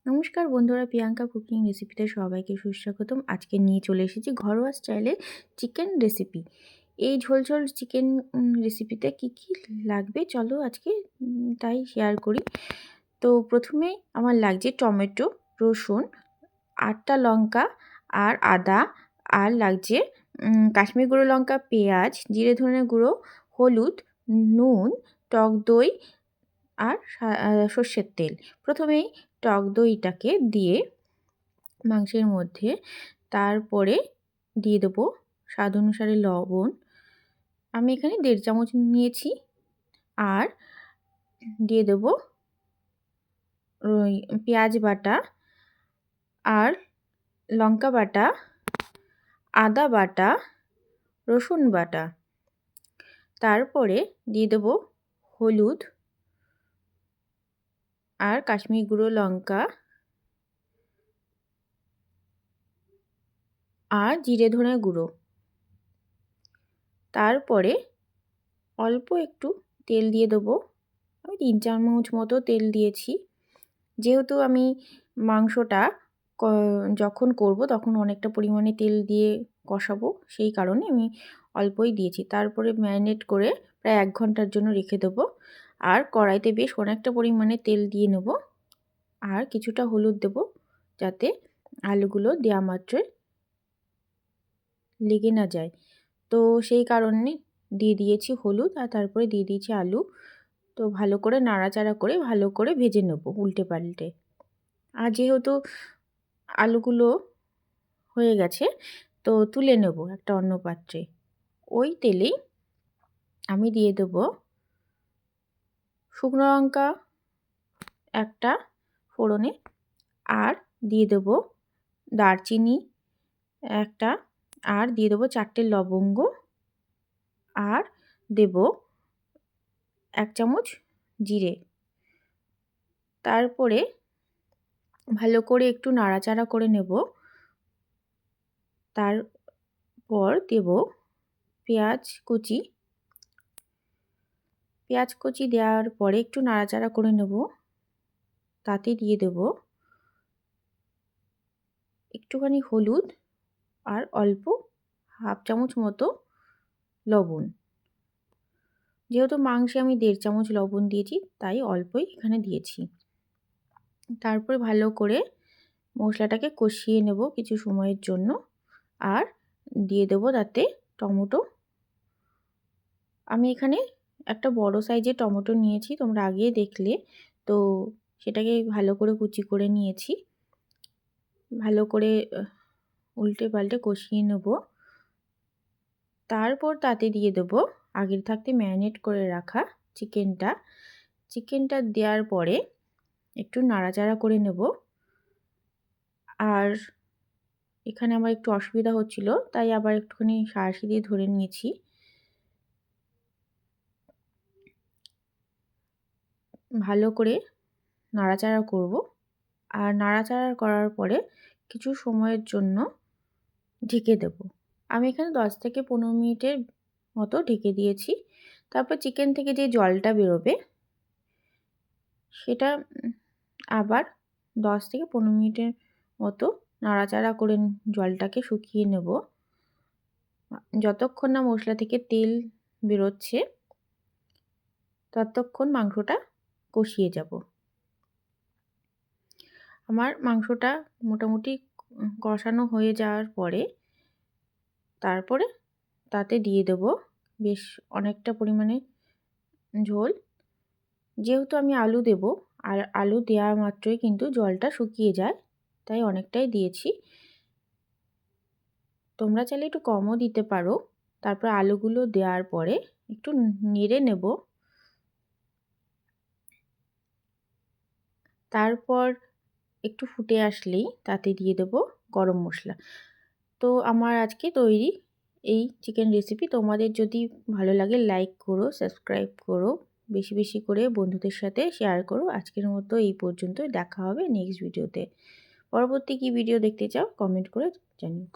নমস্কার বন্ধুরা, প্রিয়াঙ্কা কুকিং রেসিপিতে সবাইকে সুস্বাগতম। আজকে নিয়ে চলে এসেছি ঘরোয়া স্টাইলে চিকেন রেসিপি। এই ঝোল ঝোল চিকেন রেসিপিতে কি কি লাগবে চলো আজকে তাই শেয়ার করি। তো প্রথমে আমার লাগছে টমেটো, রসুন, 8টা লঙ্কা আর আদা, আর লাগছে কাশ্মীর গুঁড়ো লঙ্কা, পেঁয়াজ, জিরে ধনে গুঁড়ো, হলুদ, নুন, টক দই আর সর্ষের তেল। প্রথমেই টক দইটাকে দিয়ে মাংসের মধ্যে, তারপরে দিয়ে দেবো স্বাদ অনুসারে লবণ। আমি এখানে 1.5 চামচ নিয়েছি। আর দিয়ে দেবো ওই পেঁয়াজ বাটা আর লঙ্কা বাটা, আদা বাটা, রসুন বাটা। তারপরে দিয়ে দেবো হলুদ আর কাশ্মীর গুঁড়ো লঙ্কা আর জিরে ধনে গুঁড়ো। তারপরে অল্প একটু তেল দিয়ে দেবো। আমি 3 চামচ মতো তেল দিয়েছি। যেহেতু আমি মাংসটা যখন করব তখন অনেকটা পরিমাণে তেল দিয়ে কষাবো, সেই কারণে আমি অল্পই দিয়েছি। তারপরে ম্যারিনেট করে প্রায় 1 ঘন্টার জন্য রেখে দেবো। আর কড়াইতে বেশ অনেকটা পরিমাণে তেল দিয়ে নেব। আর কিছুটা হলুদ দেব, যাতে আলুগুলো দেওয়া মাত্রই লেগে না যায়। তো সেই কারণে দিয়ে দিয়েছি হলুদ, আর তারপরে দিয়ে দিয়েছি আলু। তো ভালো করে নাড়াচাড়া করে ভালো করে ভেজে নেব উল্টে পাল্টে। আর যেহেতু আলুগুলো হয়ে গেছে, তো তুলে নেব একটা অন্য পাত্রে। ওই তেলেই আমি দিয়ে দেব শুকনো লঙ্কা একটা ফোড়নে, আর দিয়ে দেব দারচিনি একটা, আর দিয়ে দেবো 4টে লবঙ্গ, আর দেব 1 চামচ জিরে। তারপরে ভালো করে একটু নাড়াচাড়া করে নেব। তারপর দেব পেঁয়াজ কুচি। পেঁয়াজ কুচি দেওয়ার পরে একটু নাড়াচাড়া করে নেব। তাতে দিয়ে দেব একটুখানি হলুদ আর অল্প 1/2 চামচ মতো লবণ। যেহেতু মাংসে আমি 1.5 চামচ লবণ দিয়েছি, তাই অল্পই এখানে দিয়েছি। তারপরে ভালো করে মশলাটাকে কষিয়ে নেব কিছু সময়ের জন্য। আর দিয়ে দেবো তাতে টমেটো। আমি এখানে একটা বড় সাইজের টমেটো নিয়েছি, তোমরা আগেই দেখলে। তো সেটাকে ভালো করে কুচি করে নিয়েছি। ভালো করে উল্টে পাল্টে কষিয়ে নেব। তারপর তাতে দিয়ে দেবো আগের থাকতে ম্যারিনেট করে রাখা চিকেনটা। চিকেনটা দেওয়ার পরে একটু নাড়াচাড়া করে নেব। আর এখানে আমার একটু অসুবিধা হচ্ছিল, তাই আবার একটুখানি সাঁড়াশি দিয়ে ধরে নিয়েছি। ভালো করে নাড়াচাড়া করব। আর নাড়াচাড়া করার পরে কিছু সময়ের জন্য ঢেকে দেব। আমি এখানে 10 থেকে 15 মিনিটের মতো ঢেকে দিয়েছি। তারপর চিকেন থেকে যে জলটা বেরোবে, সেটা আবার 10 থেকে 15 মিনিটের মতো নাড়াচাড়া করে জলটাকে শুকিয়ে নেব। যতক্ষণ না মশলা থেকে তেল বেরোচ্ছে, ততক্ষণ মাংসটা কষিয়ে যাব। আমার মাংসটা মোটামুটি কষানো হয়ে যাওয়ার পরে তারপরে তাতে দিয়ে দেব বেশ অনেকটা পরিমাণে ঝোল। যেহেতু আমি আলু দেব, আর আলু দেওয়া মাত্রই কিন্তু জলটা শুকিয়ে যায়, তাই অনেকটাই দিয়েছি। তোমরা চাইলে একটু কমও দিতে পারো। তারপর আলুগুলো দেওয়ার পরে একটু নেড়ে নেব। তারপর একটু ফুটে আসলেই তাতে দিয়ে দেব গরম মশলা। তো আমার আজকে তৈরি এই চিকেন রেসিপি। তোমাদের যদি ভালো লাগে লাইক করো, সাবস্ক্রাইব করো, বেশি বেশি করে বন্ধুদের সাথে শেয়ার করো। আজকের মতো এই পর্যন্তই। দেখা হবে নেক্সট ভিডিওতে। পরবর্তী কী ভিডিও দেখতে চাও কমেন্ট করে জানিও।